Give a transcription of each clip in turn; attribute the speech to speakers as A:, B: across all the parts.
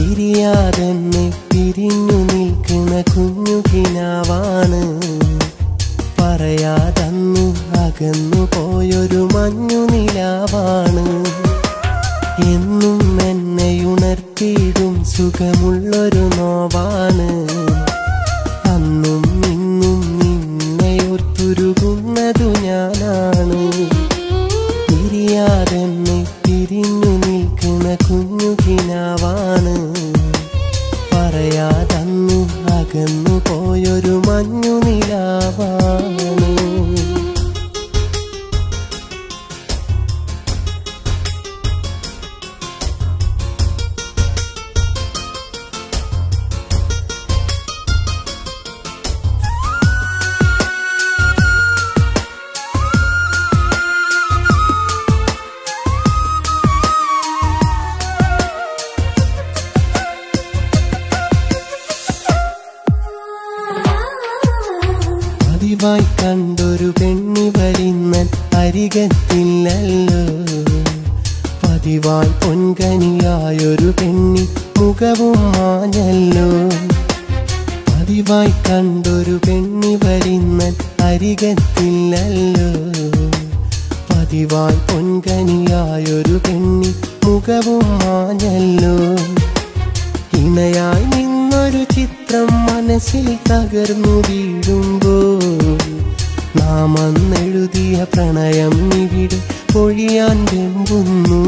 A: പിരിയാതെന്നെ പിരിഞ്ഞു നിൽക്കുന്ന കുഞ്ഞു കിനാവാണ്. പറയാതന്നു അകന്നു പോയൊരു മഞ്ഞു നിലാവാണ്. എന്നും എന്നെ ഉണർത്തിയിടും സുഖമുള്ളൊരു നോവാണ്. അന്നും ഇന്നും നിന്നെയോർത്തുരുകുന്നതു ഞാനാണ്. പിരിയാതെന്നെ പിരിഞ്ഞു നിൽക്കുന്ന കുഞ്ഞു കിനാവാണ്. പറയാതന്നു അകന്നു പോയൊരു മഞ്ഞു നിലാവാണ്. പതിവായി കണ്ടൊരു പെണ്ണി വരുന്നൻ അരികത്തില്ലല്ലോ. പതിവായി പൊൻകനിയായൊരു പെണ്ണി മുഖവും മാഞ്ഞല്ലോ. പതിവായി കണ്ടൊരു പെണ്ണി വരുന്നൻ അരികത്തില്ലല്ലോ. പതിവായി പൊൻകനിയായൊരു പെണ്ണി മുഖവും മാഞ്ഞല്ലോ. ഇണയായി നിന്നൊരു ചിത്രം മനസ്സിൽ തകർന്നു വീഴുമ്പോൾ നാം അന്നെഴുതിയ പ്രണയം ഇവിടെ പൊഴിയാൻ വെമ്പുന്നു.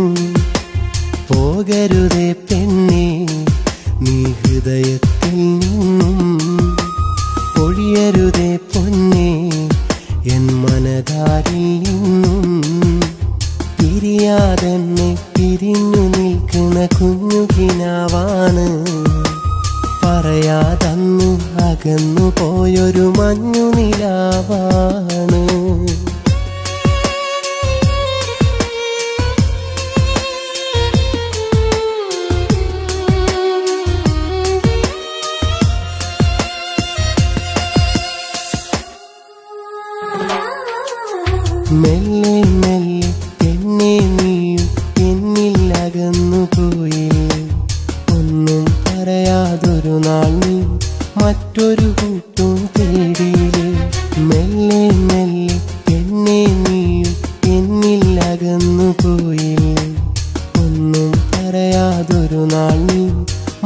A: പോകരുതേ പെണ്ണേ നീ ഹൃദയത്തിൽ നിന്നും, പൊഴിയരുതേ പൊന്നേ എൻ മനതാരിൽ നിന്നും. പിരിയാതെന്നെ പിരിഞ്ഞു നിൽക്കുന്ന കുഞ്ഞു കിനാവാണ്. പറയാതന്നു അകന്നു പോയൊരു മഞ്ഞു നിലാവാണ്. മെല്ലെ മെല്ലെ എന്നെ നീയും എന്നിൽ അകന്നു പോയില്ലേ. ഒന്നും പറയാതൊരു നാൾ നീ മറ്റൊരു കൂട്ടും തേടിയില്ലേ. മെല്ലെ മെല്ലെ എന്നെ നീയും എന്നിൽ അകന്നു പോയില്ലേ. ഒന്നും പറയാതൊരു നാൾ നീ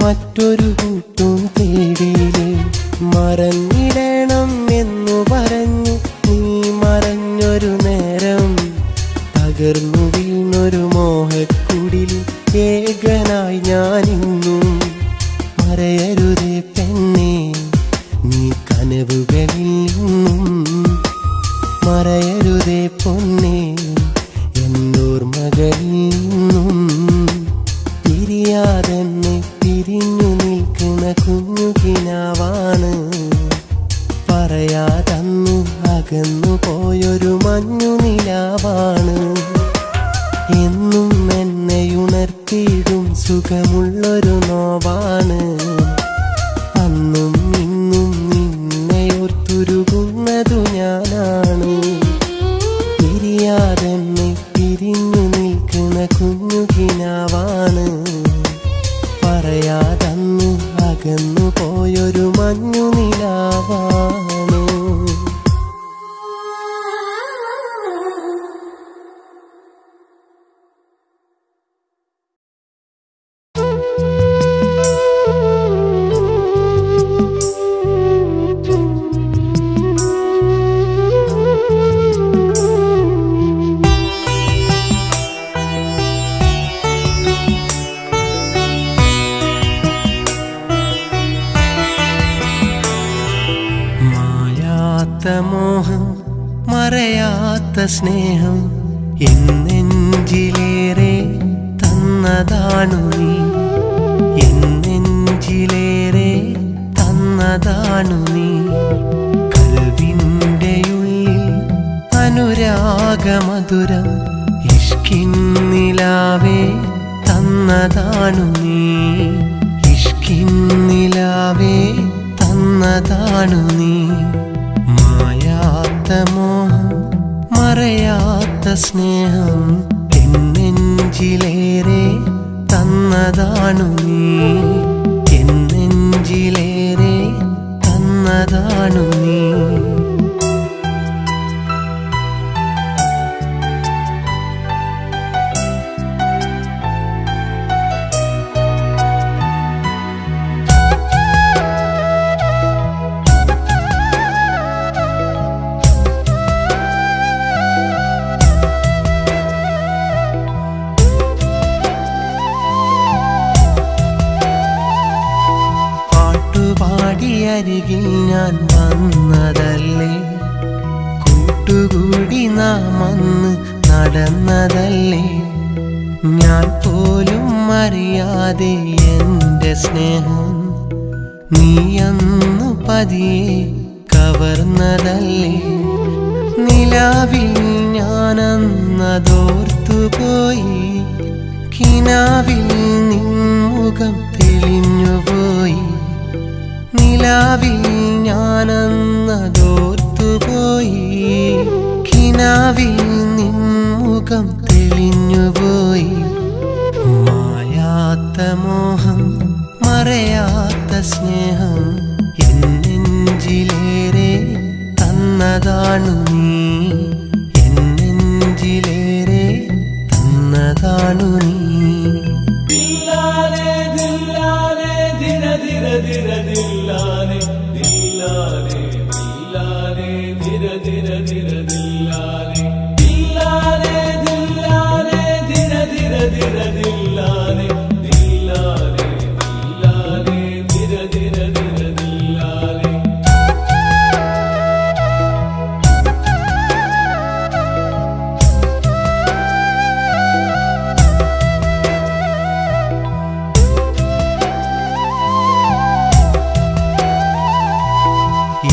A: മറ്റൊരു കൂട്ടും തേടിയില്ലേ. മറന്നിടണം എന്നു പറഞ്ഞു നീ മറഞ്ഞൊരു നേരം, തകർന്നു വീണൊരു മോഹക്കുടിൽ ഏകനായി ഞാനിന്നും. മറയരുതേ പെണ്ണേ നീ കനവുകളിൽ നിന്നും, മറയരുതേ പൊന്നേ എന്നോർമകളിൽ നിന്നും. പിരിയാതെന്നെ പിരിഞ്ഞു നിൽക്കുന്ന കുഞ്ഞു കിനാവാണ്. പറയാതന്നു അകന്നു പോയൊരു മഞ്ഞു നിലാവാണ്. എന്നും എന്നെ ഉണർത്തിയിടും സുഖമുള്ളൊരു നോവാണ്. അന്നും ഇന്നും നിന്നെയോർത്തുരുകുന്നതു ഞാനാണ്. പിരിയാതെന്നെ പിരിഞ്ഞു നിൽക്കുന്ന കുഞ്ഞു കിനാവാണ്. പറയാതന്നു അകന്നു പോയൊരു മഞ്ഞു നിലാവാണ്. മോഹം മറയാത്ത സ്നേഹം എന്നെഞ്ചിലേറെ തന്നതാണു നീ. എന്നെഞ്ചിലേറെ തന്നതാണു നീ. കൽവിൻ്റെ ഉള്ളിൽ അനുരാഗമധുരം ഇഷ്കിൻ നിലാവേ തന്നതാണു നീ. ഇഷ്കിൻ നിലാവേ തന്നതാണു നീ. മായാത്ത മോഹം മറയാത്ത സ്നേഹം എന്നെഞ്ചിലേറെ തന്നതാണു നീ. തന്നതാണു നീ. അരികിൽ ഞാൻ വന്നതല്ലേ, കൂട്ടുകൂടി നാം അന്ന് നടന്നതല്ലേ, ഞാൻ പോലും അറിയാതെ എൻ്റെ സ്നേഹം നീ അന്നു പതിയെ കവർന്നതല്ലേ. നിലാവിൽ ഞാനന്നതോർത്തുപോയി, കിനാവിൽ നിൻമുഖം തെളിഞ്ഞുപോയി. നിലാവിൽ ഞാനന്നതോർത്തുപോയി, കിനാവിൽ നിൻമുഖം തെളിഞ്ഞുപോയി. മായാത്ത മോഹം മറയാത്ത സ്നേഹം എന്നെഞ്ചിലേറെ തന്നതാണു നീ, എന്നെഞ്ചിലേറെ തന്നതാണു നീ.
B: ദില്ലാനെ ദില്ലാനെ ദിന ദിന ദിന ദില്ലാനെ ദില്ലാനെ ദില്ലാനെ ദിന ദിന ദിന ദില്ലാനെ ദില്ലാനെ ദില്ലാനെ ദിന ദിന ദിന ദില്ലാനെ ദില്ലാനെ ദില്ലാനെ ദിന ദിന ദിന ദില്ലാനെ.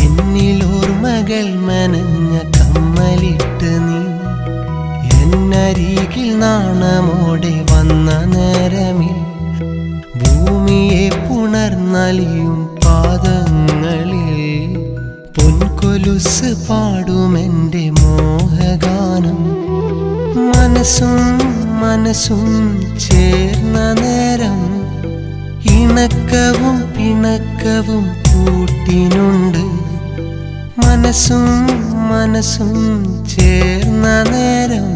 A: എന്നിലോർമകൾ മനഞ്ഞ കമ്മലിട്ട് നീ എന്നരികിൽ നാണമോടെ വന്ന നേരമിൽ, ഭൂമിയെ പുണർന്നലിയും പാദങ്ങളിൽ പൊൻകൊലുസ് പാടുമെൻ്റെ മോഹഗാനം. മനസ്സും മനസ്സും ചേർന്ന നേരം ഇണക്കവും പിണക്കവും കൂട്ടിനുണ്ട്. മനസ്സും മനസ്സും ചേർന്ന നേരം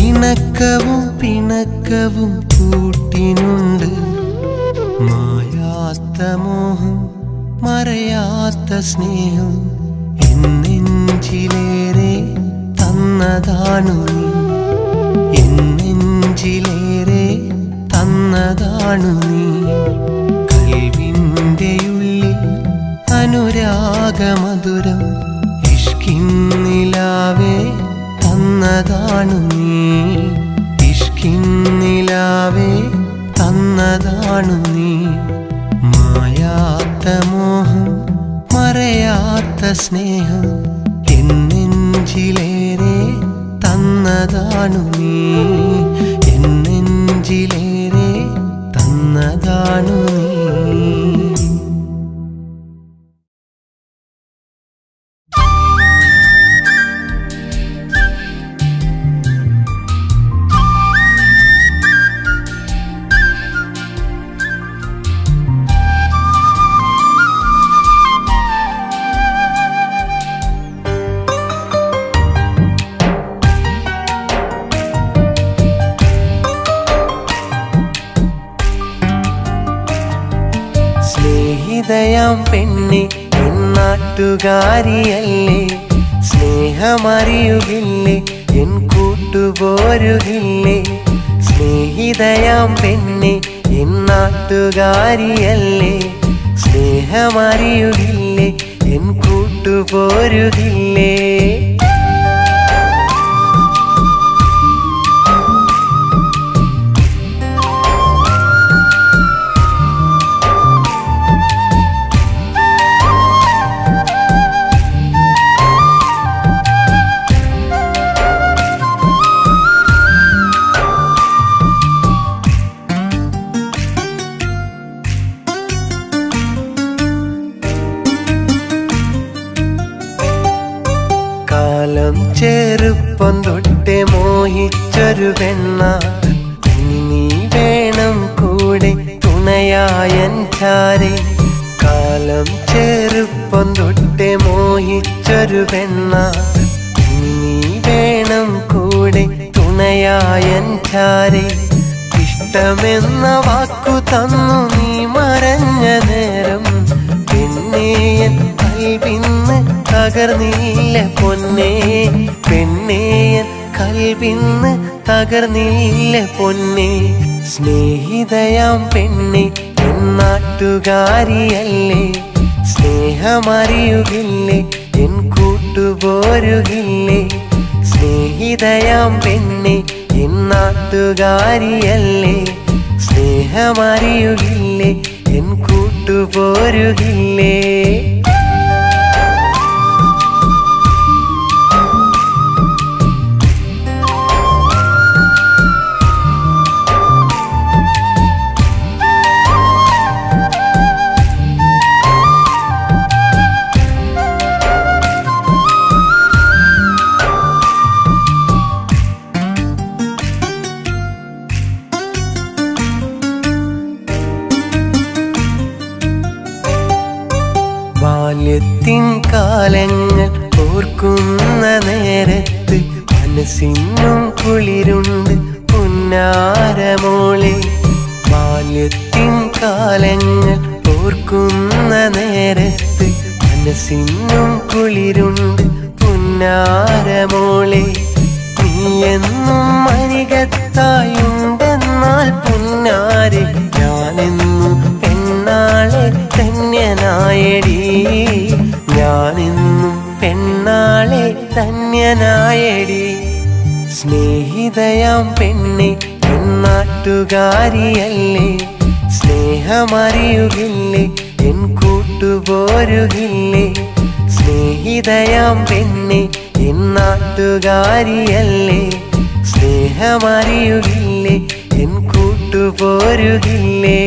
A: ഇണക്കവും പിണക്കവും കൂട്ടിനുണ്ട്. മായാത്ത മോഹം മറയാത്ത സ്നേഹം എന്നെഞ്ചിലേറെ തന്നതാണു നീ, എന്നെഞ്ചിലേറെ തന്നതാണു നീ. കൽവിൻ്റെ ഉള്ളിൽ അനുരാഗമധുരം ഇഷ്കിൻ നിലാവേ തന്നതാണു നീ, ഇഷ്കിൻ നിലാവേ തന്നതാണു നീ. മായാത്ത മോഹം മറയാത്ത സ്നേഹം എന്നെഞ്ചിലേറെ തന്നതാണു നീ, എന്നെഞ്ചിലേറെ തന്നതാണു നീ. സ്നേഹിതയാം പെണ്ണെ എന്നാട്ടുകാരിയല്ലേ, സ്നേഹമറിയുകില്ലേ എൻ കൂട്ടുപോരുകില്ലേ. സ്നേഹിതയാം പെണ്ണെ എന്നാട്ടുകാരിയല്ലേ, സ്നേഹമറിയുകില്ലേ എൻ കൂട്ടുപോരുകില്ലേ. ചെറുപ്പം തൊട്ടേ മോഹിച്ചൊരു പെണ്ണ, നീ വേണം കൂടെ തുണയായൻ ചാരെ. കാലം ചെറുപ്പം തൊട്ട് മോഹിച്ചൊരു പെണ്ണ നീ വേണം കൂടെ തുണയായൻ ചാരെ ഇഷ്ടമെന്ന വാക്കു തന്നു നീ മറഞ്ഞ നേരം പെണ്ണേയൻ കൽവിന്ന് തകർന്നില്ല പൊന്നേ പെണ്ണേയൻ കൽവിന്ന് തകർന്നില്ല പൊന്നേ സ്നേഹിതയാം പെണ്ണെ നാട്ടുകാരിയല്ലേ സ്നേഹമറിയുകില്ലേ എൻ കൂട്ടുപോരുകില്ലേ സ്നേഹിതയാം പെണ്ണെ എൻ നാട്ടുകാരിയല്ലേ സ്നേഹമറിയുകില്ലേ എൻ കൂട്ടുപോരുകില്ലേ ബാല്യത്തിൻ കാലങ്ങൾ ഓർക്കുന്ന നേരത്ത് മനസ്സിനും കുളിരുണ്ട് പുന്നാരമോളെ ബാല്യത്തിൻ കാലങ്ങൾ ഓർക്കുന്ന നേരത്ത് മനസ്സിനും കുളിരുണ്ട് പുന്നാരമോളെ നീ എന്നും അരികത്തായുണ്ടെന്നാൽ പുന്നാരെ ഞാനെന്നും പെണ്ണാളെ ധന്യനായടി ഞാനെന്നും പെണ്ണാളെ ധന്യനായടി സ്നേഹിതയാം പെണ്ണെ നാട്ടുകാരിയല്ലേ സ്നേഹമറിയുകില്ലേ എൻ കൂട്ടുപോരുകില്ലേ സ്നേഹിതയാം പെണ്ണെ എൻ നാട്ടുകാരിയല്ലേ സ്നേഹമറിയുകില്ലേ എൻ കൂട്ടുപോരുകില്ലേ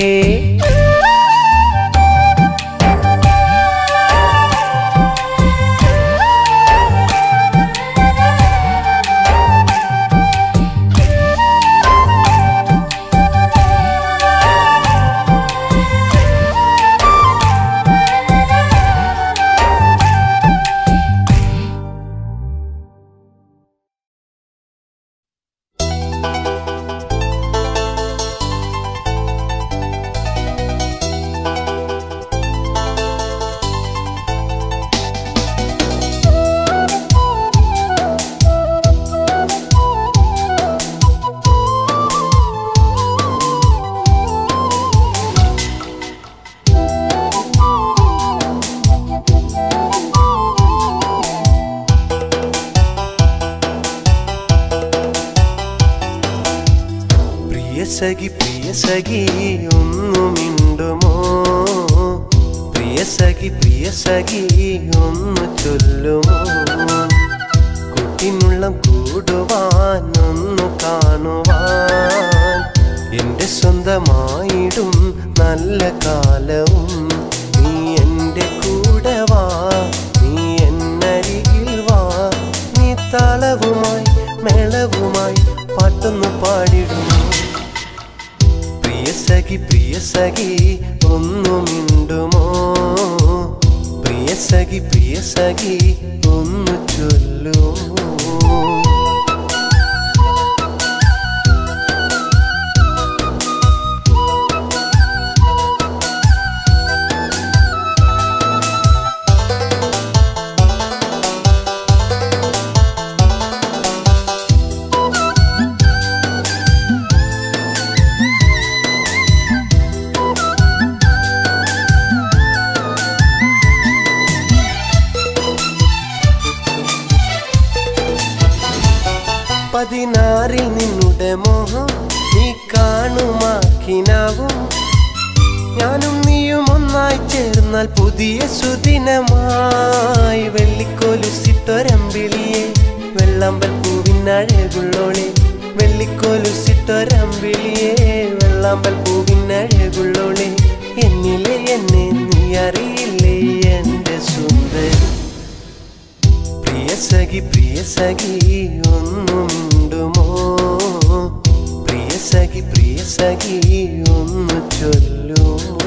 A: പ്രിയ സഖി ഒന്നു മിണ്ടുമോ പ്രിയ സഖി ഒന്നു ചൊല്ലുമോ കുട്ടിനുള്ളം കൂടുവാൻ ഒന്നു കാണുവാൻ എന്റെ സ്വന്തമായിടും നല്ല കാലവും നീ എന്റെ കൂടെ വാ നീ എന്നരികിൽ വാ നീ താളവുമായി മേളവുമായി പാട്ടൊന്നു പാടിടുമോ പ്രിയ സഖി ഒന്നു മിണ്ടുമോ പ്രിയ സഖി ഒന്നു ചൊല്ലുമോ പതിനാറിൽ നിന്നുടെ മോഹം നീ കാണുമാക്കിനാവും ഞാനും നീയും ഒന്നായി ചേർന്നാൽ പുതിയ സുദിനമായി വെള്ളിക്കോലുസിട്ടൊരമ്പിളിയെ വെള്ളാമ്പൽ പൂവിനഴകുള്ളോളെ വെള്ളിക്കോലുസിട്ടൊരമ്പിളിയെ വെള്ളാമ്പൽ പൂവിനഴകുള്ളോളെ എന്നിലെ എന്നെ നീ അറിയില്ലേ എന്റെ സുന്ദരി പ്രിയ സഖി ഒന്നു മിണ്ടുമോ പ്രിയ സഖി ഒന്നു ചൊല്ലുമോ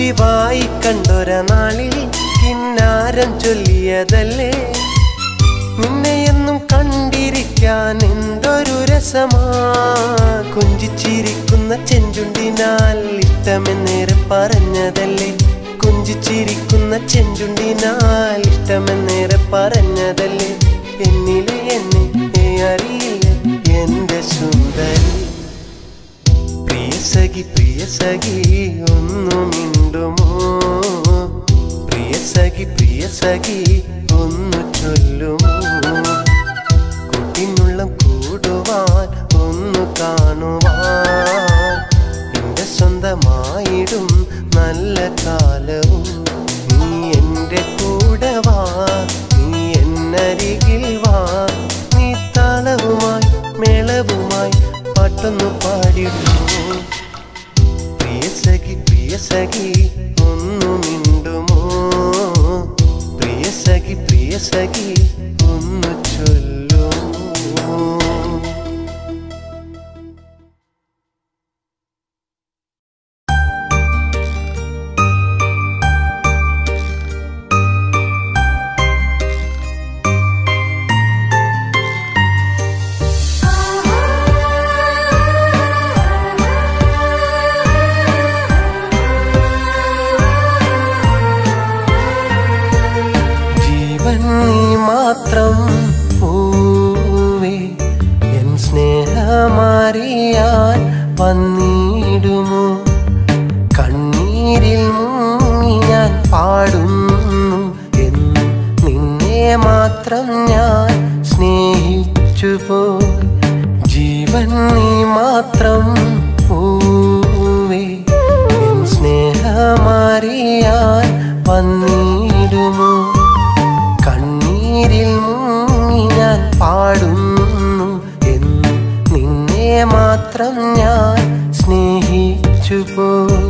A: പതിവായി കണ്ടൊര നാളിൽ കിന്നാരം ചൊല്ലിയതല്ലേ നിന്നെയെന്നും കണ്ടിരിക്കാൻ എന്തൊരു രസമാ കൊഞ്ചിച്ചിരിക്കുന്ന ചെഞ്ചുണ്ടിനാൽ ഇഷ്ടമെന്നേറെ പറഞ്ഞതല്ലേ കൊഞ്ചിച്ചിരിക്കുന്ന ചെഞ്ചുണ്ടിനാൽ ഇഷ്ടമെന്നേറെ പറഞ്ഞതല്ലേ എന്നിലെ എന്നെ അറിയില്ല എന്റെ സുന്ദരി പ്രിയ സഖി ഒന്നു മിണ്ടുമോ പ്രിയ സഖി ഒന്നു ചൊല്ലുമോ കുട്ടിനുള്ളം കൂടുവാൻ ഒന്ന് കാണുവാൻ എന്റെ സ്വന്തമായിടും നല്ല കാലവും നീ എന്റെ കൂടെ വാ നീ എന്നരികിൽ വാ നീ താളവുമായി മേളവുമായി പാട്ടൊന്നു പാടിടുമോ പ്രിയ സഖി ഒന്നു മിണ്ടുമോ പ്രിയ സഖി ഒന്ന് ചൊല്ലുമോ മാത്രം പൂവേ എൻ സ്നേഹമാറിയാൻ വന്നിടുമോ കണ്ണീരിൽ മുങ്ങി ഞാൻ പാടുന്നു എന്ന് നിന്നെ മാത്രം ഞാൻ സ്നേഹിച്ചുപോയി ജീവൻ നീ മാത്രം പൂവേ എൻ സ്നേഹമാറിയാൻ വന്നിടുമോ കണ്ണീരിൽ മുങ്ങി ഞാൻ പാടുന്നു എന്ന് നിന്നെ മാത്രം ഞാൻ സ്നേഹിച്ചുപോയി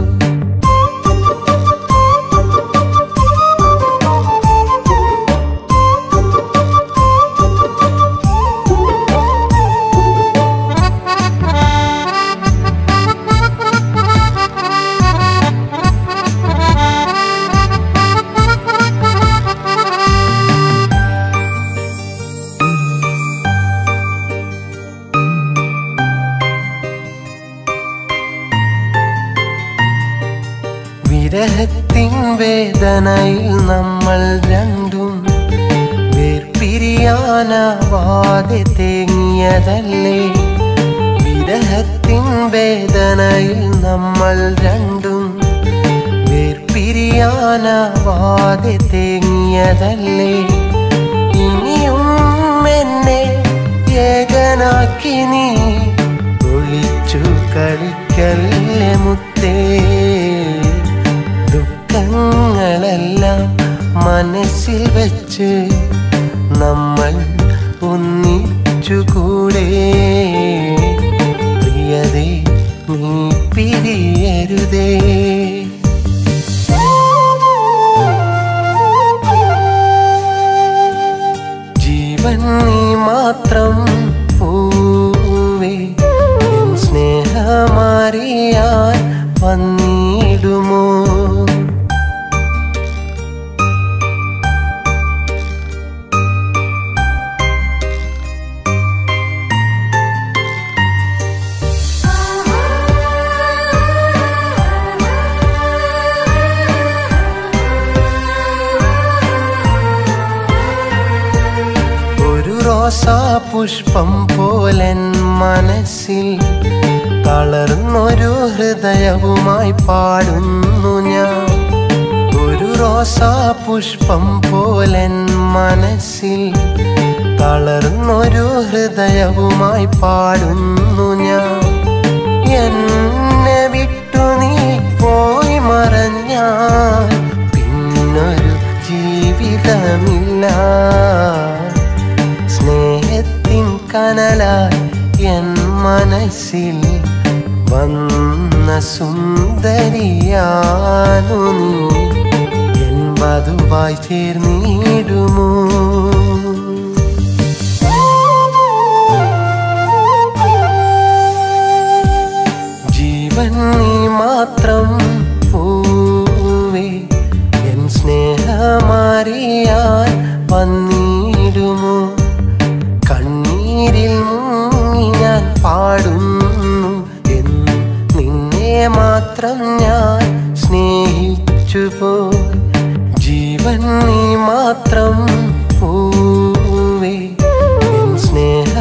A: വിരഹത്തിൻ വേദനയിൽ നമ്മൾ രണ്ടും വേർപിരിയാനാവാതെ തേങ്ങിയതല്ലേ വിരഹത്തിൻ വേദനയിൽ നമ്മൾ രണ്ടും വേർപിരിയാനാവാതെ തേങ്ങിയതല്ലേ ഇനിയും എന്നെ ഏകനാക്കി നീ ഒളിച്ചു കളിക്കല്ലേ മുത്തേ ദുഃഖങ്ങളെല്ലാം മനസ്സിൽ വെച്ച് നമ്മൾ ഒന്നിച്ചുകൂടെ പ്രിയതേ നീ പിരിയരുതേ ജീവൻ നീ മാത്രം പൂവേ എൻ സ്നേഹമാറിയാൻ വന്നിടുമോ റോസാ പുഷ്പം പോലൻ മനസ്സിൽ തളർന്നൊരു ഹൃദയവുമായി പാടുന്നു ഞാൻ ഒരു റോസാ പുഷ്പം പോലൻ മനസ്സിൽ തളർന്നൊരു ഹൃദയവുമായി പാടുന്നു ഞാൻ എന്നെ വിട്ടു നീ പോയി മറഞ്ഞാൽ പിന്നൊരു ജീവിതമില്ല സ്നേഹത്തിൻ കനലായി എൻ മനസ്സിൽ വന്ന സുന്ദരിയാണു നീ എൻ വധുവായി ചേർന്നിടുമോ ജീവൻ നീ മാത്രം പൂവേ മാത്രം ഞാൻ സ്നേഹിച്ചുപോയി. ജീവൻ നീ മാത്രം പൂവേ, എൻ സ്നേഹമറിയാൻ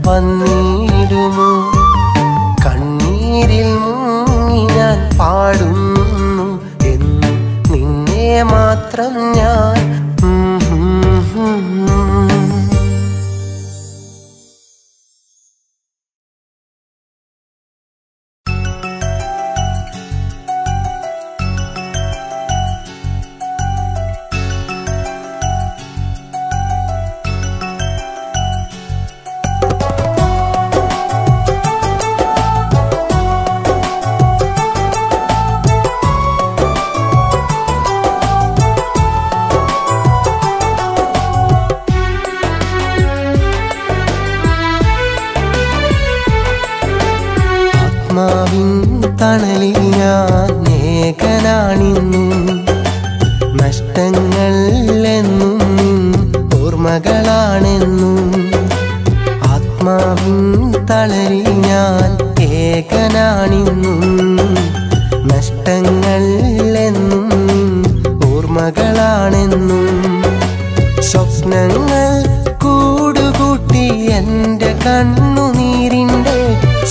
A: വന്നിടുമോ? കണ്ണീരിൽ മുങ്ങി ഞാൻ പാടുന്നു എന്നും നിന്നെ മാത്രം ഞാൻ. തണലിൽ ഞാൻ ഏകനാണിന്നും, നഷ്ടങ്ങൾ എന്നും ഓർമ്മകളാണെന്നും. ആത്മാവിൻ തണലിൽ ഞാൻ ഏകനാണിന്നും, നഷ്ടങ്ങൾ എന്നും ഓർമ്മകളാണെന്നും. സ്വപ്നങ്ങൾ കൂടുകൂട്ടി എൻ്റെ കണ്ണുനീരിൻ്റെ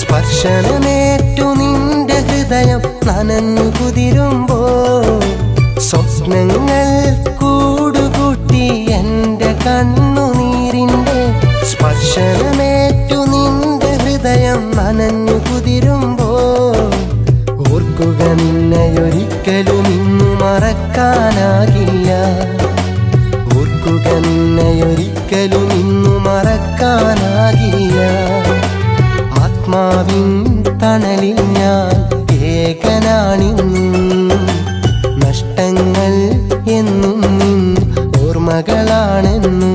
A: സ്പർശനമേറ്റു നിന്റെ ഹൃദയം നനഞ്ഞു കുതിരുമ്പോൾ. സ്വപ്നങ്ങൾ കൂടുകൂട്ടി എൻ്റെ കണ്ണുനീരിൻ്റെ സ്പർശനമേറ്റു നിന്റെ ഹൃദയം നനഞ്ഞു കുതിരുമ്പോൾ. ഓർക്കുക നിന്നെയൊരിക്കലും ഇന്നു മറക്കാനാകില്ല, ഓർക്കുക നിന്നെയൊരിക്കലും ഇന്നു മറക്കാനാകില്ല. ആത്മാവിൻ തണലിൽ ഞാൻ ഏകനാണിന്നും, നഷ്ടങ്ങൾ എന്നും നിൻ ഓർമ്മകളാണെന്നും.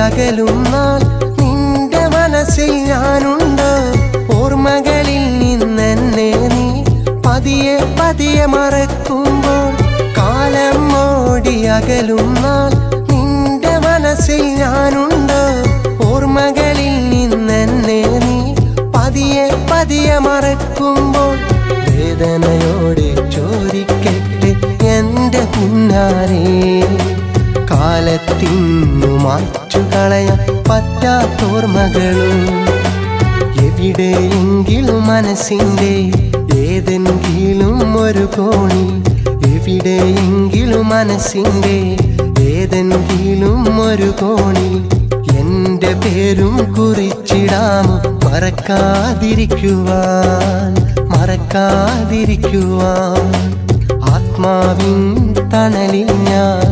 A: അകലും നാൾ നിന്റെ മനസ്സിൽ ഞാനുണ്ട്, ഓർമ്മകളിൽ നിന്നെന്നെ നീ പതിയെ പതിയെ മറക്കുമ്പോൾ. കാലം ഓടി അകലും നാൾ നിന്റെ മനസ്സിൽ ഞാനുണ്ട്, ഓർമ്മകളിൽ നിന്നെന്നെ നീ പതിയെ പതിയെ മറക്കുമ്പോൾ. വേദനയോടെ ചോദിക്കട്ടെ എൻ്റെ പുന്നാരേ, കാലത്തിന്നു മാച്ചു കളയാൻ പറ്റാത്തോർമ്മകളും. എവിടെയെങ്കിലും മനസ്സിൻ്റെ ഏതെങ്കിലും ഒരു കോണിൽ, എവിടെയെങ്കിലും മനസ്സിൻ്റെ ഏതെങ്കിലും ഒരു കോണിൽ എൻ്റെ പേരും കുറിച്ചിടാമോ? മറക്കാതിരിക്കുവാൻ മറക്കാതിരിക്കുവാൻ. ആത്മാവിൻ തണലിൽ ഞാൻ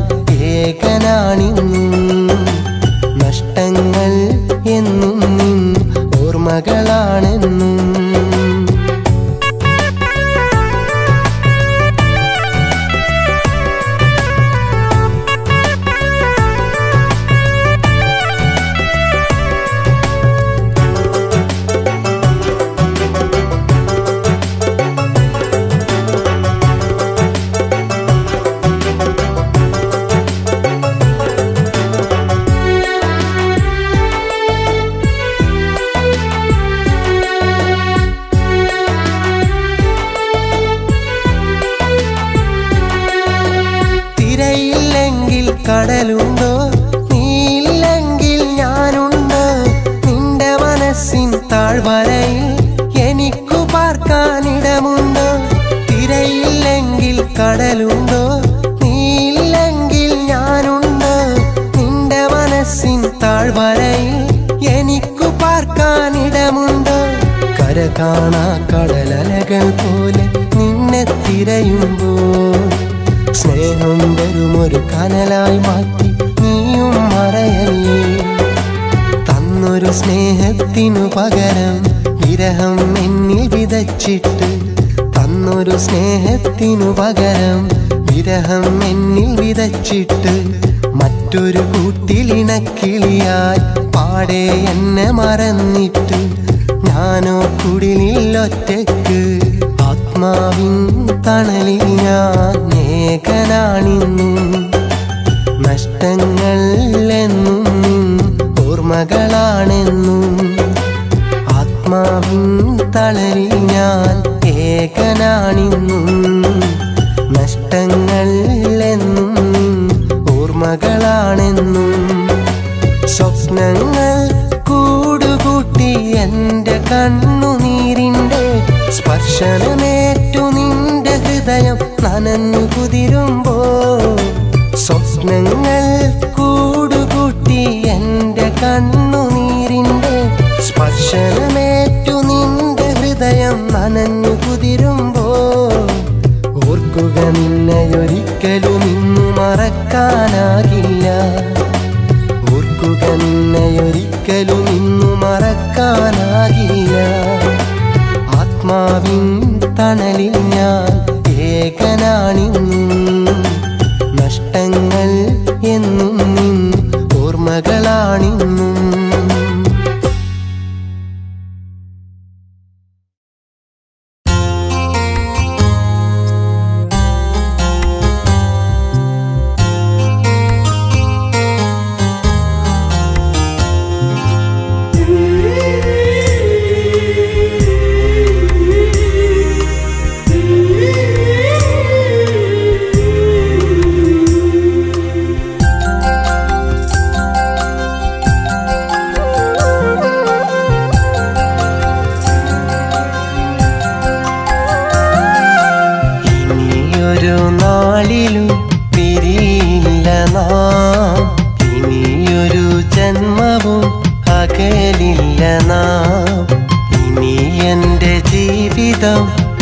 A: ഏകനാണിന്നും, നഷ്ടങ്ങൾ എന്നും നിൻ ഓർമ്മകളാണെന്നും. കടലുണ്ടോ നീയില്ലെങ്കിൽ ഞാനുണ്ട്, നിന്റെ മനസ്സിൻ താഴ്വരയിൽ എനിക്കു പാർക്കാനിടമുണ്ടോ? തിരയില്ലെങ്കിൽ കടലുണ്ടോ നീയില്ലെങ്കിൽ ഞാനുണ്ട്, നിന്റെ മനസ്സിൻ താഴ്വരയിൽ എനിക്കു പാർക്കാനിടമുണ്ടോ? കര കാണാ കടലലകൾ പോലെ നിന്നെ തിരയുമ്പോൾ, സ്നേഹം വരുമൊരു കനലായി മാറ്റി നീയും പറയല്ലേ. തന്നൊരു സ്നേഹത്തിനു പകരം വിരഹം എന്നിൽ വിതച്ചിട്ട്, തന്നൊരു സ്നേഹത്തിനു പകരം വിരഹം എന്നിൽ വിതച്ചിട്ട്, മറ്റൊരു കൂട്ടിലിണക്കിളിയായി പാടെ എന്നെ മറന്നിട്ട്, ഞാനോ കുടിലിൽ ഒറ്റയ്ക്ക് ആത്മാവിൻ തണലിൽ ഞാൻ ഏകനാണിന്നും. നഷ്ടങ്ങൾ എന്നും ഓർമ്മകളാണെന്നും, ആത്മാവിൻ തണലിൽ ഞാൻ ഏകനാണിന്നും. നഷ്ടങ്ങൾ എന്നും ഓർമ്മകളാണെന്നും. സ്വപ്നങ്ങൾ കൂടുകൂട്ടി എൻ്റെ കണ്ണുനീരിൻ്റെ സ്പർശനമേറ്റു നിന്റെ ഹൃദയം നനഞ്ഞു കുതിരുമ്പോ. സ്വപ്നങ്ങൾ കൂടുകൂട്ടി എൻ്റെ കണ്ണുനീരിൻ്റെ സ്പർശനമേറ്റു നിന്റെ ഹൃദയം നനഞ്ഞു കുതിരുമ്പോ. ഓർക്കുക നിന്നെയൊരിക്കലും ഇന്നു മറക്കാനാകില്ല. ഓർക്കുക നിന്നെയൊരിക്കലും ഇന്നു മറക്കാനാകില്ല. ആത്മാവിൻ തണലിൽ ഞാൻ ഏകനാണിന്നും. നഷ്ടങ്ങൾ എന്നും നിൻ ഓർമ്മകളാണിന്നും.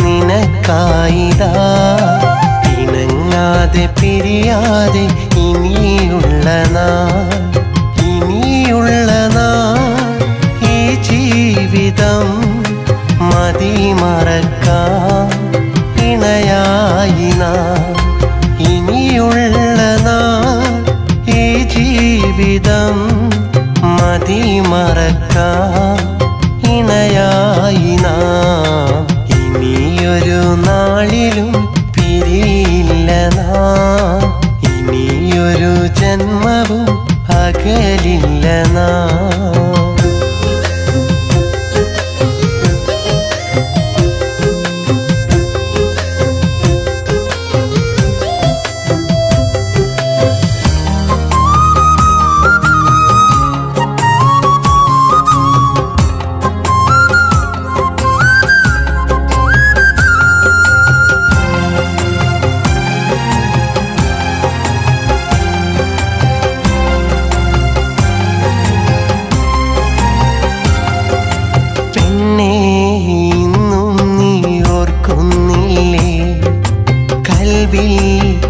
A: നിനക്കായിതാ ഇണങ്ങാതെ പിരിയാതെ ഇനിയുള്ള നാൾ ഈ ജീവിതം മതി മറക്കാൻ ഇണയായി നാം. ഇനിയുള്ള നാൾ ഈ ജീവിതം മതി മറക്കാൻ ഇണയായി നാം. ഇനിയൊരു നാളിലും പിരിയില്ല നാം. ഇനിയൊരു ജന്മവും അകലില്ല നാം.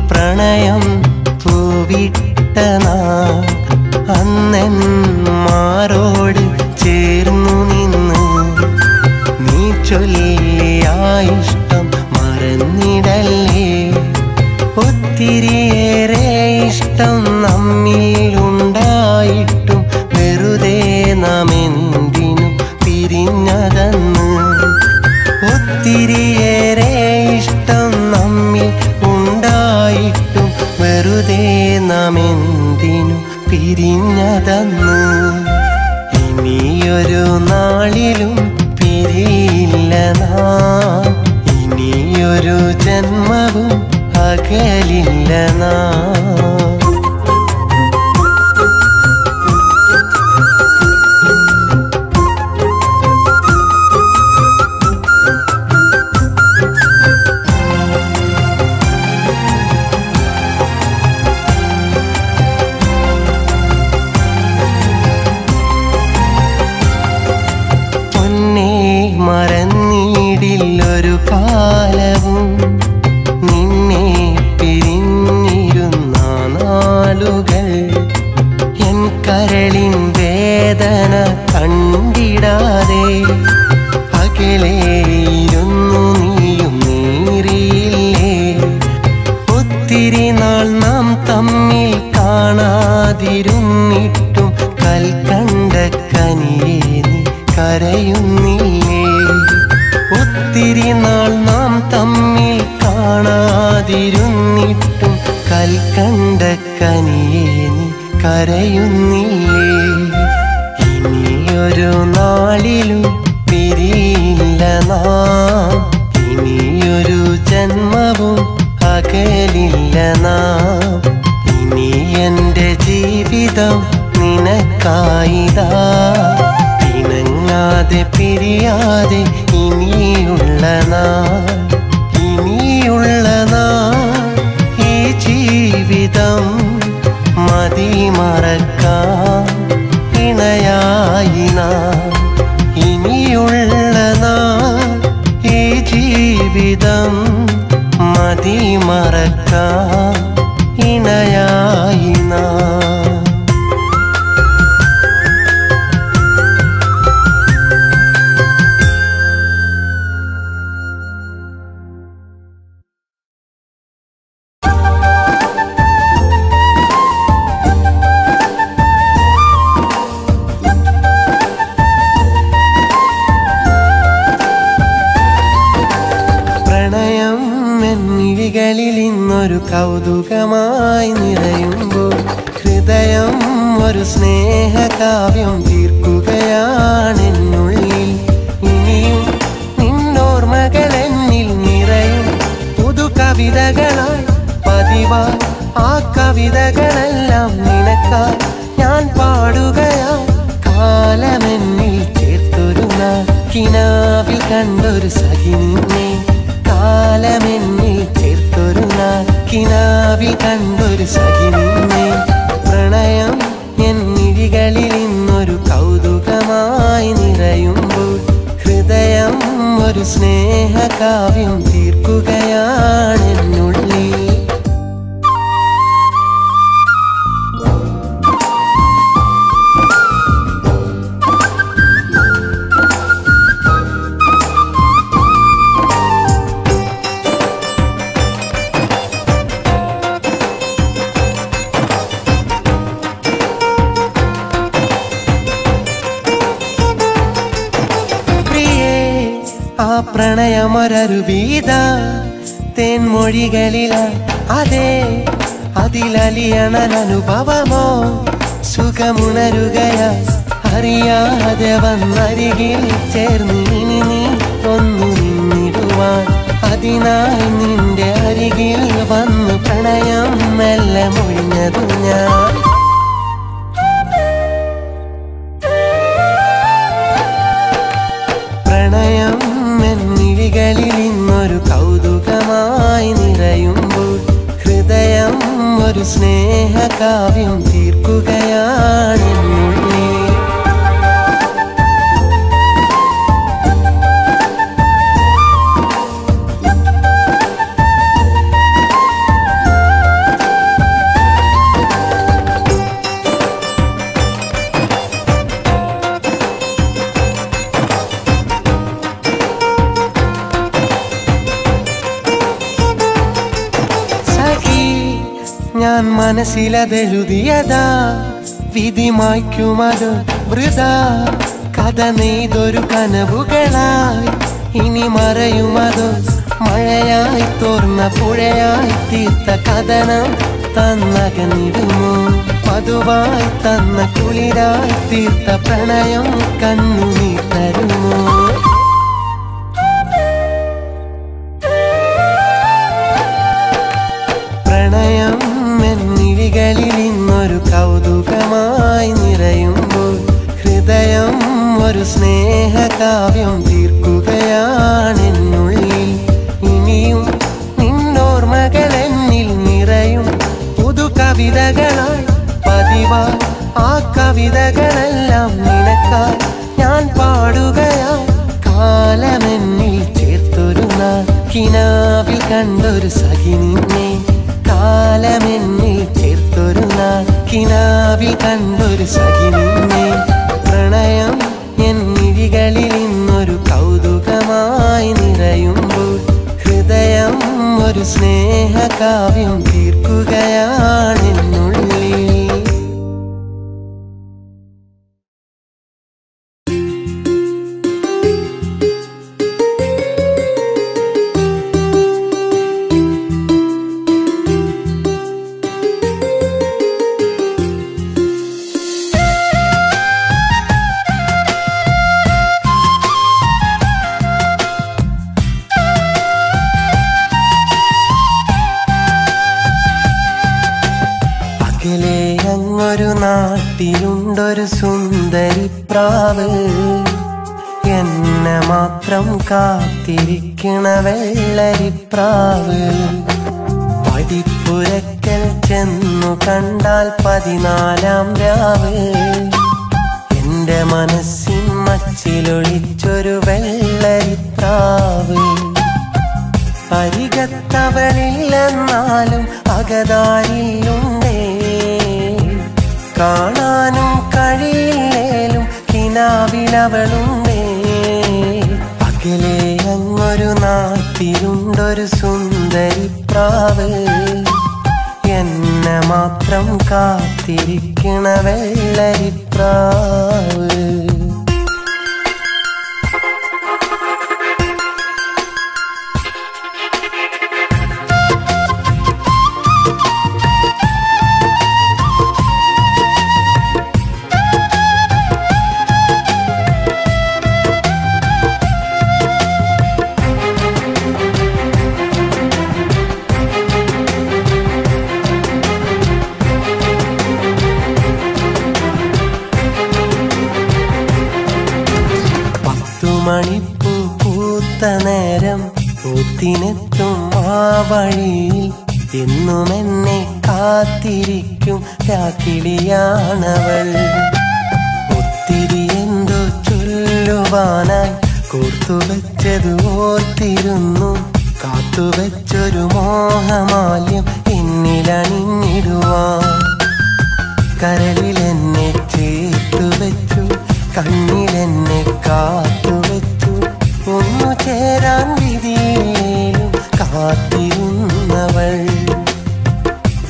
A: പ്രണയം പൂവിട്ട നാം അന്നെന്മാരോട് ചേർന്നു നിന്ന് നീ ചൊല്ലിയ ഇഷ്ടം മറന്നിടല്ലേ. ഒത്തിരിയേറെ ഇഷ്ടം നമ്മിലുണ്ടായിട്ടും വെറുതെ നാം എന്തിനു പിരിഞ്ഞതെന്ന്. ഒത്തിരിയേറെ ഇഷ്ടം നമ്മിൽ ഉണ്ടായിട്ടും വെറുതെ നാം എന്തിനു പിരിഞ്ഞതെന്ന്. ഇനിയൊരു നാളിലും പിരിയില്ല നാം. ഇനിയൊരു ജന്മവും അകലില്ല നാം. മറന്നിടില്ലൊരു കാലവും നിന്നെ പിരിഞ്ഞിരുന്ന കരയുന്നില്ലേ? ഒത്തിരി നാൾ നാം തമ്മിൽ കാണാതിരുന്നിട്ടും കൽക്കണ്ട കനിയേ നീ കരയുന്നില്ലേ? ഇനിയൊരു നാളിലും പിരിയില്ല നാം, ഇനിയൊരു ജന്മവും അകലില്ല നാം. ഇനി എൻ്റെ ജീവിതം നിനക്കായിതാ, പിണങ്ങാതെ പിരിയാതെ ഇനിയുള്ള നാൾ, ഇനിയുള്ള നാൾ ഈ ജീവിതം മതി മറക്കാൻ ഇണയായി നാം. ഇനിയുള്ള നാൾ ഈ ജീവിതം മതി മറക്കാൻ ഇണയായി നാം. ഇന്നൊരു കൗതുകമായി നിറയുമ്പോൾ ഹൃദയം ഒരു സ്നേഹകാവ്യം തീർക്കുകയാണെന്നുള്ളിൽ. ഇനിയും നിന്നോർമകൾ എന്നിൽ നിറയും പുതു കവിതകളായി പതിവായി. ആ കവിതകളെല്ലാം നിനക്കായി ഞാൻ പാടുകയായി. കാലമെന്നിൽ ചേർത്തൊരു നാൾ കിനാവിൽ കണ്ടൊരു സഖി നിന്നെ, കാലമെന്നിൽ ചേർത്തൊരു നാൾ കിനാവിൽ കണ്ടൊരു സഖി നിന്നെ. പ്രണയം എന്നിഴികളിൽ ഇന്നൊരു കൗതുകമായി നിറയുമ്പോൾ ഹൃദയം ഒരു സ്നേഹകാവ്യം തീർക്കുകയാണെന്നുള്ളിൽ. ആ പ്രണയമൊരരുവീത തേൻമൊഴികളില, അതേ അതിലലിയണനുഭവമോ സുഖമുണരുകയാ. അറിയാതെ വന്നരികിൽ ചേർന്ന് ഇനി നീ ഒന്നു നിന്നിടുവാൻ. അതിനായി നിന്റെ അരികിൽ വന്നു പ്രണയം മെല്ലെ മൊഴിഞ്ഞതു ഞാൻ. പ്രണയം എന്നിഴികളിൽ ഇന്നൊരു കൗതുകമായി നിറയുമ്പോൾ ഹൃദയം ഒരു സ്നേഹകാവ്യം തീർക്കുകയാണെന്നുള്ളിൽ. ഞാൻ മനസ്സിലതെഴുതിയതാ വിധി മായ്ക്കുമത് വൃഥാ. കഥ നെയ്തൊരു കനവുകളായി ഇനി മറയുമതോ മഴയായി തോർന്ന പുഴയായി തീർത്ത കഥനം തന്നകന്നിടുമോ. മധുവായി തന്ന കുളിരായി തീർത്ത പ്രണയം കണ്ണുനീർ തരുമോ. പ്രണയം എന്നിഴികളിൽ ഇന്നൊരു കൗതുകമായി നിറയുമ്പോൾ ഹൃദയം ഒരു സ്നേഹകാവ്യം തീർക്കുകയാണെന്നുള്ളിൽ. ഇനിയും നിന്നോർമകൾ എന്നിൽ നിറയും പുതു കവിതകളായി പതിവായി. ആ കവിതകളെല്ലാം നിനക്കായി ഞാൻ പാടുകയായി. കാലമെന്നിൽ ചേർത്തൊരു നാൾ കിനാവിൽ കണ്ടൊരു സഖി നിന്നെ, കാലമെന്നിൽ ചേർത്തൊരു നാൾ കിനാവിൽ കണ്ടൊരു സഖി നിന്നെ. പ്രണയം എന്നിഴികളിൽ ഇന്നൊരു കൗതുകമായി നിറയുമ്പോൾ ഹൃദയം ഒരു സ്നേഹകാവ്യം തീർക്കുകയാണെന്നുള്ളിൽ. അങ്ങൊരു നാട്ടിലുണ്ടൊരു സുന്ദരി പ്രാവ്, എന്നെ മാത്രം കാത്തിരിക്കണ വെള്ളരിപ്രാവ്. പടിപ്പുരക്കൽ ചെന്നു കണ്ടാൽ 14-ാം രാവ്, എന്റെ മനസ്സിൻ മച്ചിലൊളിച്ചൊരു വെള്ളരിപ്രാവ്. അരികത്തവളില്ലെന്നാലും അകതാരിലുണ്ടേ, കാണാനും കഴിയില്ലേലും കിനാവിലവളുണ്ടേ. അകലെ അങ്ങൊരു നാട്ടിലുണ്ടൊരു സുന്ദരി പ്രാവ്, എന്നെ മാത്രം കാത്തിരിക്കണ വെള്ളരിപ്രാവ്. മണിപ്പൂ പൂത്ത നേരം പൂത്തിനെത്തും ആ വഴിയിൽ എന്നും എന്നെ കാത്തിരിക്കും രാക്കിളിയാണവൾ. ഒത്തിരി എന്തോ ചൊല്ലുവാനായി കോർത്തുവെച്ചത് ഓർത്തിരുന്നു, കാത്തുവെച്ചൊരു മോഹമാല്യം എന്നിലണിഞ്ഞിടുവാൻ. കരളിലെന്നെ ചേർത്തുവെച്ചു, കണ്ണിലെന്നെ കാത്തുവെച്ചു, ഒന്നു ചേരാൻ വിധിയിലും കാത്തിരുന്നവൾ.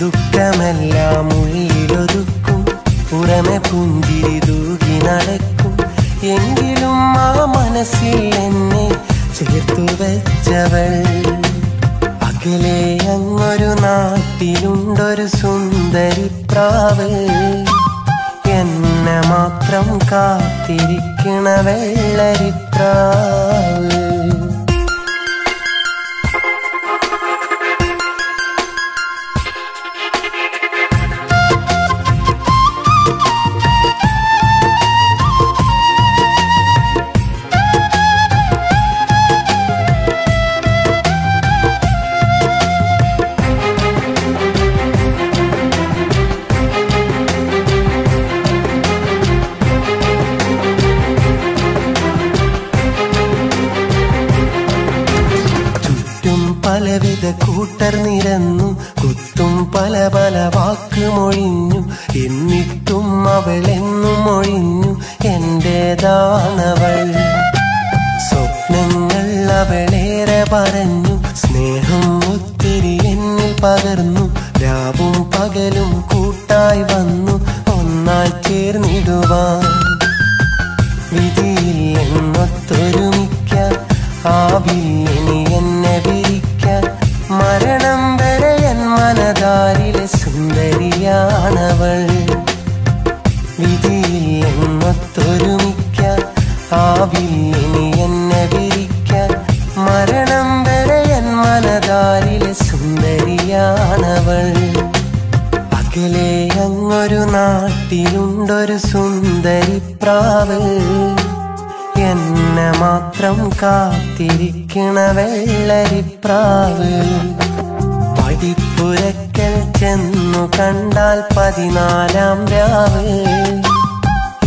A: ദുഃഖമെല്ലാം ഉള്ളിലൊതുക്കും, പുറമെ പുഞ്ചിരി തൂകി നടക്കും, എങ്കിലും ആ മനസ്സിൽ എന്നെ ചേർത്തുവെച്ചവൾ. അകലെ അങ്ങൊരു നാട്ടിലുണ്ടൊരു സുന്ദരി പ്രാവ്, എന്നെ മാത്രം കാത്തിരിക്കണ വെള്ളരിപ്രാവ്. പലവിധ കൂട്ടർ നിരന്നു, കുത്തും പല പല വാക്കുമൊഴിഞ്ഞു, എന്നിട്ടും അവളെന്നും ഒഴിഞ്ഞു എന്റേതാണവൾ. സ്വപ്നങ്ങൾ അവളേറെ പറഞ്ഞു, സ്നേഹം ഒത്തിരി എന്നിൽ പകർന്നു, രാവും പകലും കൂട്ടായി വന്നു ഒന്നായി ചേർന്നിടുവാൻ. വിധിയിൽ എന്നൊത്തൊരുമിക്കാൻ ആവില്ലെനി എന്നെ വിരിക്കാൻ, മരണം വരെ എൻ മനതാരിലെ സുന്ദരിയാണവൾ. വിധിയിൽ എന്നൊത്തൊരുമിക്കാൻ ആവില്ലെനി എന്നെ വിരിക്കാൻ, മരണം വരെ എൻ മനതാരിലെ സുന്ദരിയാണവൾ. അകലെ അങ്ങൊരു നാട്ടിലുണ്ടൊരു സുന്ദരി പ്രാവ്, എന്നെ മാത്രം കാത്തിരിക്കണ വെള്ളരിപ്രാവ്. പടിപ്പുരക്കൽ ചെന്നു കണ്ടാൽ 14-ാം രാവ്,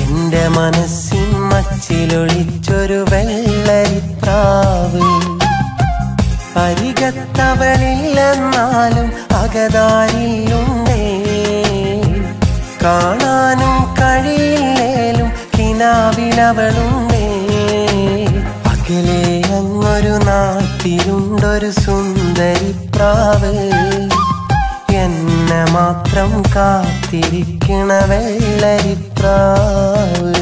A: എന്റെ മനസ്സിൻ മച്ചിലൊളിച്ചൊരു വെള്ളരിപ്രാവ്. അരികത്തവളില്ലെന്നാലും അകതാരിലുണ്ടേ, കാണാനും കഴിയില്ലേലും കിനാവിലവളുണ്ടേ. അകലെ അങ്ങൊരു നാട്ടിലുണ്ടൊരു സുന്ദരി പ്രാവ്, എന്നെ മാത്രം കാത്തിരിക്കണ വെള്ളരിപ്രാവ്.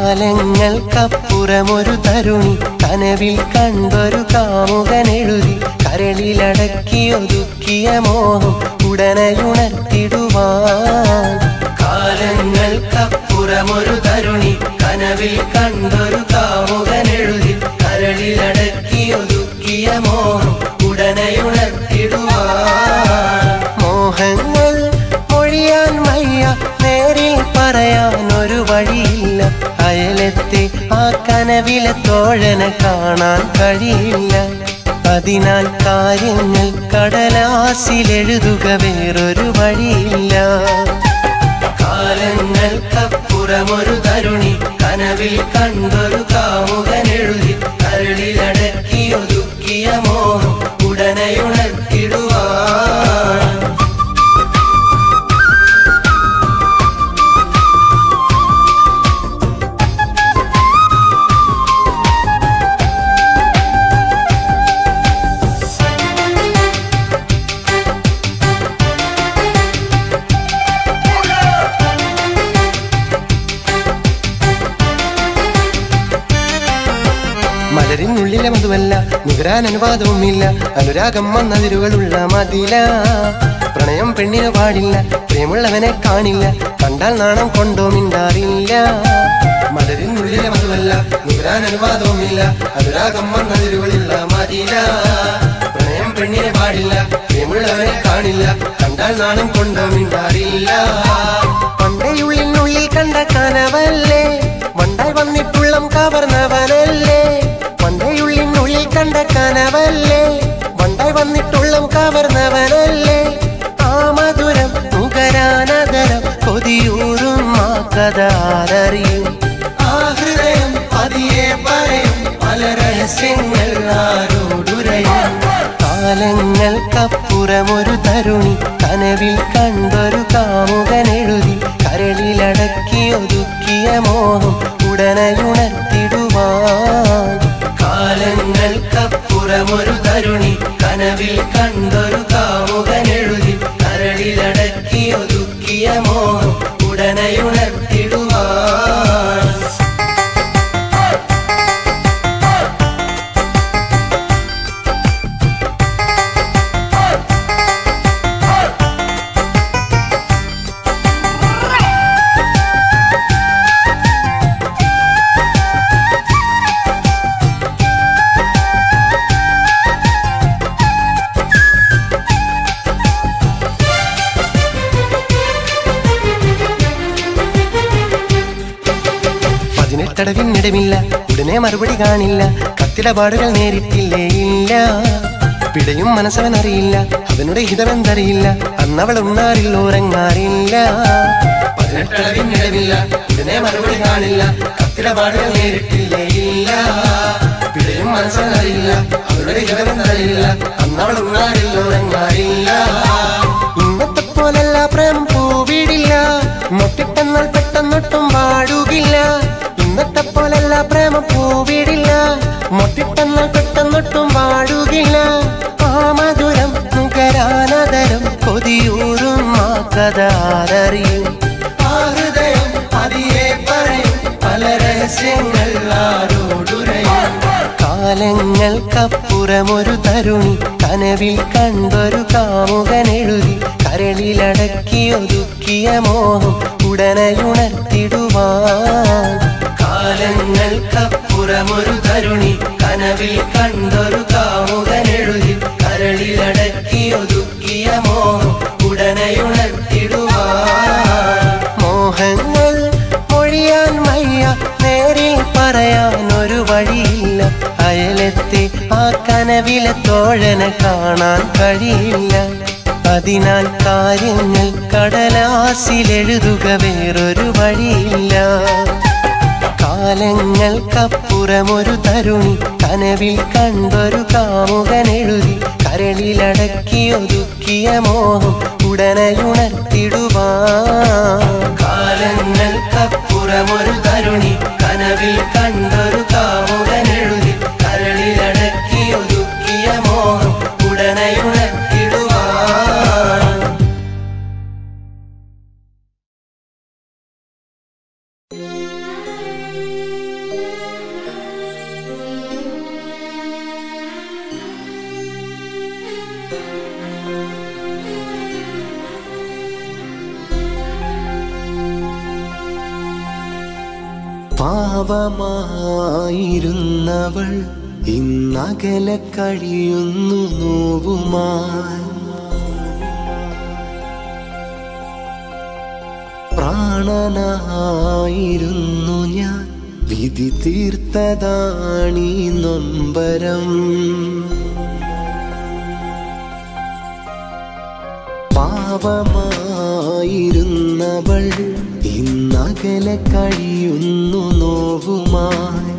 A: കാലങ്ങൾക്കപ്പുറമൊരു തരുണി കനവിൽ കണ്ടൊരു കാമുകനെഴുതി കരളിലടക്കി ഒതുക്കിയ മോഹം ഉടനെയുണർത്തിടുവാൻ. കാലങ്ങൾക്കപ്പുറമൊരു തരുണി കനവിൽ കണ്ടൊരു കാമുകനെഴുതി കരളിലടക്കി ഒതുക്കിയ മോഹം ഉടനെയുണർത്തിടുവാൻ. മോഹങ്ങൾ മൊഴിയാൻ വയ്യ, നേരിൽ പറയാൻ ഒരു വഴിയില്ല. അയലത്തെ ആ കനവിലെ തോഴനെ കാണാൻ കഴിയില്ല. അതിനാൽ കാര്യങ്ങൾ കടലാസിലെഴുതുക, വേറൊരു വഴിയില്ല. കാലങ്ങൾക്കപ്പുറമൊരു തരുണി കനവിൽ കണ്ടൊരു കാമുകനെഴുതി കരളിലടക്കി ഒതുക്കിയ മോഹം ഉടനെയുണർത്തിടുവാൻ. മലരിനുള്ളിലെ മധുവല്ല, നുകരാൻ അനുവാദവുമില്ല. അനുരാഗം വന്നതിരുകളുള്ള മതില. പ്രണയം പെണ്ണിന് പാടില്ല, പ്രേമുള്ളവനെ കാണില്ല. കണ്ടാൽ നാണം കൊണ്ടോ മിണ്ടാറില്ല. മലരിനുള്ളിലെ മധുവല്ല, നുകരാൻ അനുവാദവുമില്ല. അനുരാഗം വന്നതിരുകളുള്ള മതില. പ്രണയം പെണ്ണിന് പാടില്ല, പ്രേമുള്ളവനെ കാണില്ല. കണ്ടാൽ നാണം കൊണ്ടോ മിണ്ടാറില്ല. പണ്ടയുള്ളിനുള്ളിൽ കണ്ട കനവല്ലേ, വണ്ടായി വന്നിട്ടുള്ളം കവർന്നവനല്ലേ. പണ്ടയുള്ളിനുള്ളിൽ കണ്ട കനവല്ലേ, വണ്ടായി വന്നിട്ടുള്ളം കവർന്നവനല്ലേ. ആ മധുരം നുകരാനതരം കൊതിയൂറും ആ കഥ ആരറിയും. ആ ഹൃദയം പതിയെ പറയും പല രഹസ്യങ്ങൾ ആരോടുരയും. കാലങ്ങൾക്കപ്പുറമൊരു തരുണി കനവിൽ കണ്ടൊരു കാമുകനെഴുതി കരളിലടക്കി ഒതുക്കിയ മോഹം ഉടനെയുണർത്തിടുവാൻ. കാലങ്ങൾക്കപ്പുറമൊരു തരുണി കനവിൽ കണ്ടൊരു കാമുകനെഴുതി കരളിലടക്കി ഒതുക്കിയ മോഹം ഉടനെയുണർത്തിടുവാൻ. തടവിനിടമില്ല, ഉടനെ മറുപടി കാണില്ല. കത്തിടപാടുകൾ നേരിട്ടില്ലേ ഇല്ല. പിടയും മനസ്സവനറിയില്ല, അവനുടെ ഹിതമെന്തറിയില്ല. അന്നവൾ ഉണ്ണാറില്ല, ഉറങ്ങാറില്ല. 18 തടവിനിടമില്ല, ഉടനെ മറുപടി കാണില്ല. കത്തിടപാടുകൾ നേരിട്ടില്ലേ ഇല്ല. പിടയും മനസ്സവനറിയില്ല, അവനുടെ ഹിതമെന്തറിയില്ല. അന്നവൾ ഉണ്ണാറില്ല, ഉറങ്ങാറില്ല. ഇന്നത്തെ പോലല്ല പ്രേമം പൂവിടില്ല, മൊട്ടിട്ടെന്നാൽ പെട്ടെന്നൊട്ടും പാടുകില്ല. ഇന്നത്തെ പോലല്ല പ്രേമം പൂവിടില്ല, മൊട്ടിട്ടെന്നാൽ പെട്ടെന്നൊട്ടും പാടുകില്ല. ആ മധുരം നുകരാനതരം കൊതിയൂറും ആ കഥ ആരറിയും. ആ ഹൃദയം പതിയെ പറയും പല രഹസ്യങ്ങൾ ആരോടുരയും. കാലങ്ങൾക്കപ്പുറമൊരു തരുണി കനവിൽ കണ്ടൊരു കാമുകനെഴുതി കരളിലടക്കി ഒതുക്കിയ മോഹം ഉടനെയുണർത്തിടുവാൻ. കാലങ്ങൾക്കപ്പുറമൊരു തരുണി കനവിൽ കണ്ടൊരു കാമുകനെഴുതി കരളിലടക്കി ഒതുക്കിയ മോഹം ഉടനെയുണർത്തിടുവാൻ. മോഹങ്ങൾ മൊഴിയാൻ വയ്യ, നേരിൽ പറയാൻ ഒരു വഴിയില്ല. അയലത്തെ ആ കനവിലെ തോഴനെ കാണാൻ കഴിയില്ല. അതിനാൽ കാര്യങ്ങൾ കടലാസിലെഴുതുക, വേറൊരു വഴിയില്ല. കാലങ്ങൾക്കപ്പുറമൊരു തരുണി കനവിൽ കണ്ടൊരു കാമുകനെഴുതി കരളിലടക്കി ഒതുക്കിയ മോഹം ഉടനെയുണർത്തിടുവാൻ. കാലങ്ങൾക്കപ്പുറമൊരു തരുണി കനവിൽ കണ്ടൊരു കാമുകനെഴുതി കരളിലടക്കി ഒതുക്കിയ മോഹം ഉടനെയുണർത്തിടുവാൻ. പാവമായിരുന്നവൾ ഇന്നകലെ കഴിയുന്നു നോവുമായി. പ്രാണനായിരുന്നു ഞാൻ വിധി തീർത്തതാണീ നൊമ്പരം. പാവമായിരുന്നവൾ ഇന്നകലെ കഴിയുന്നു നോവുമായി.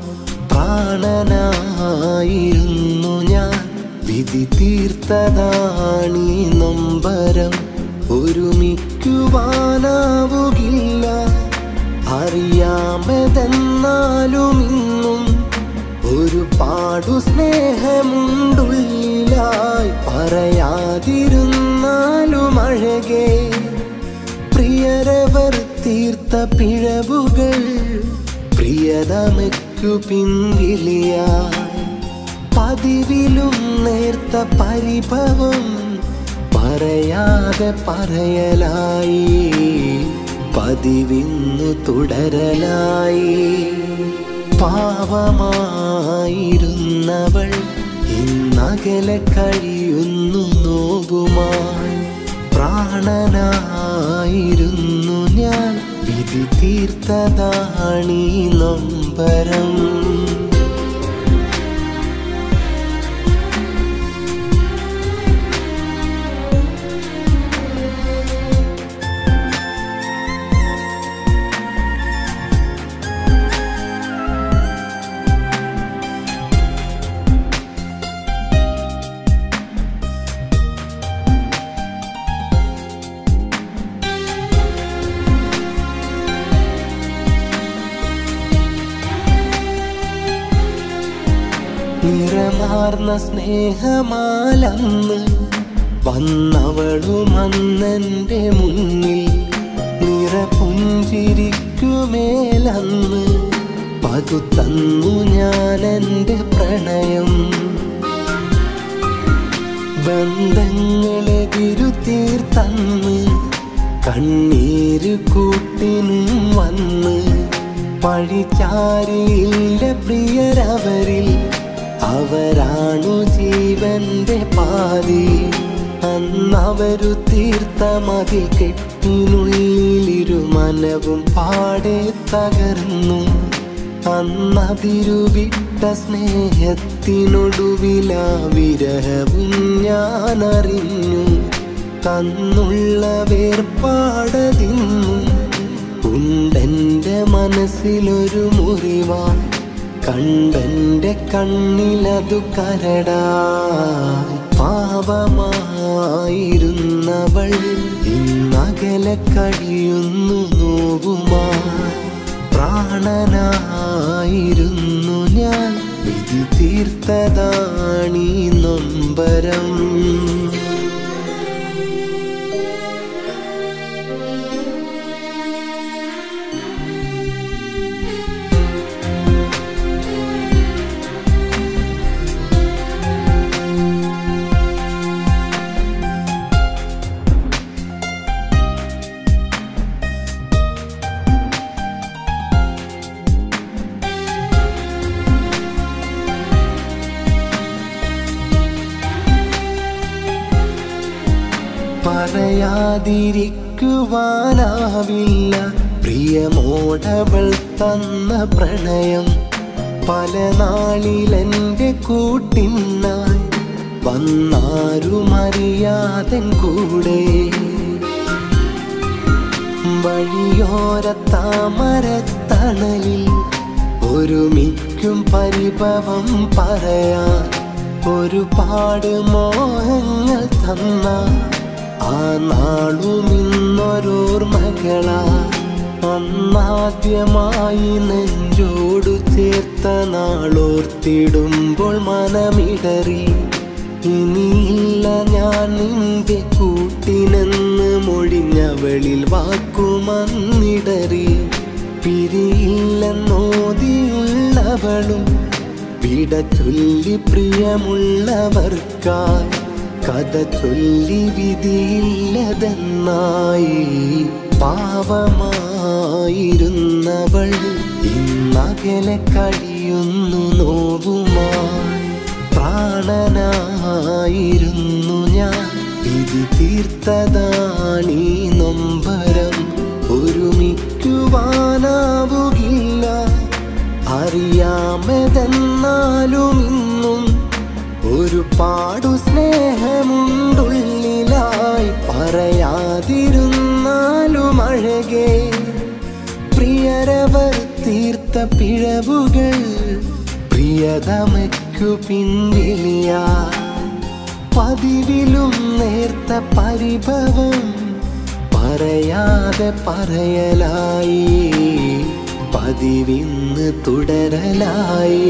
A: പ്രാണനായിരുന്നു ഞാൻ വിധി തീർത്തതാണീ നൊമ്പരം. ഒരുമിക്കുവാനാവുകില്ല അറിയാമെതെന്നാലും ഇന്നും ഒരുപാടു സ്നേഹമുണ്ടുള്ളിലായി. പറയാതിരുന്നാലും അഴകേ പ്രിയരവർ തീർത്ത പിഴവുകൾ പ്രിയതമയ്ക്കു പിൻവിളിയായി. പതിവിലും നേർത്ത പരിഭവം പറയാതെ പറയലായി. പതിവിന്നു തുടരലായി. പാവമായിരുന്നവൾ ഇന്നകലെ കഴിയുന്നു നോവുമായി. പ്രാണനായിരുന്നു ഞാൻ വിധി തീർത്തതാണീ നൊമ്പരം. നിറമാർന്ന സ്നേഹമാലന്ന് വന്നവളും അന്നെൻ്റെ മുന്നിൽ. നിറപുഞ്ചിരിക്കുമേലന്ന് പകുത്തന്നു ഞാനെൻ്റെ പ്രണയം. ബന്ധങ്ങളെ തിരുത്തീർത്തന്ന് കണ്ണീര് കൂട്ടിനും വന്ന്. പഴിച്ചാരിയില്ല പ്രിയരവരിൽ അവരാണു ജീവന്റെ പാതി. അന്നവരു തീർത്ത മതിൽ കെട്ടിനുള്ളിലിരു മനവും പാടെ തകർന്നു. അന്നതിരുവിട്ട സ്നേഹത്തിനൊടുവിലാ വിരഹവും ഞാനറിഞ്ഞു. തന്നുള്ള വേർപാടതിന്നു ഉണ്ടെൻ്റെ മനസ്സിലൊരു മുറിവായി. കണ്ടെൻ്റെ കണ്ണിലതു കരടായി. പാവമായിരുന്നവൾ ഇന്നകലെ കഴിയുന്നു നോവുമായി. പ്രാണനായിരുന്നു ഞാൻ വിധി തീർത്തതാണീ നൊമ്പരം. പറയാതിരിക്കുവാനാവില്ല പ്രിയമോടവൾ തന്ന പ്രണയം. പല നാളിലെൻ്റെ കൂട്ടിനായി വന്നാരുമറിയാതൻ കൂടെ. വഴിയോര താമരത്തണലിൽ ഒരുമിക്കും പരിഭവം പറയാൻ. ഒരുപാട് മോഹങ്ങൾ തന്ന ആ നാളും ഇന്നൊരോർമകളാ. അന്നാദ്യമായി നെഞ്ചോടു ചേർത്ത നാളോർത്തിടുമ്പോൾ മനമിടറി. ഇനിയില്ല ഞാൻ നിന്റെ കൂട്ടിനെന്ന് മൊഴിഞ്ഞവളിൽ വാക്കുമന്നിടറി. പിരിയില്ലെന്നോതിയുള്ളവളും വിട ചൊല്ലി പ്രിയമുള്ളവർക്കായി. കഥ ചൊല്ലി വിധിയില്ലതെന്നായി. പാവമായിരുന്നവൾ ഇന്ന ഇന്നകലെ കഴിയുന്നു നോവുമായി. പ്രാണനായിരുന്നു ഞാൻ, വിധി തീർത്തതാണീ നൊമ്പരം. ഒരുമിക്കുവാനാവുകില്ല അറിയാമെതെന്നാലും ഇന്നും ഒരുപാടു സ്നേഹമുണ്ടുള്ളിലായി. പറയാതിരുന്നാലും അഴകേ, പ്രിയരവർ തീർത്ത പിഴവുകൾ പ്രിയതമയ്ക്കു പിൻവിളിയാ. പതിവിലും നേർത്ത പരിഭവം പറയാതെ പറയലായി, പതിവിന്ന് തുടരലായി.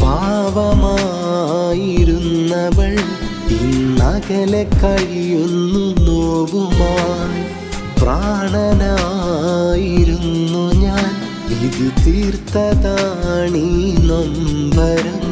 A: പാവമായിരുന്നവൾ ഇന്നകലെ കഴിയുന്നു നോവുമായി. പ്രാണനായിരുന്നു ഞാൻ, വിധി തീർത്തതാണീ നൊമ്പരം.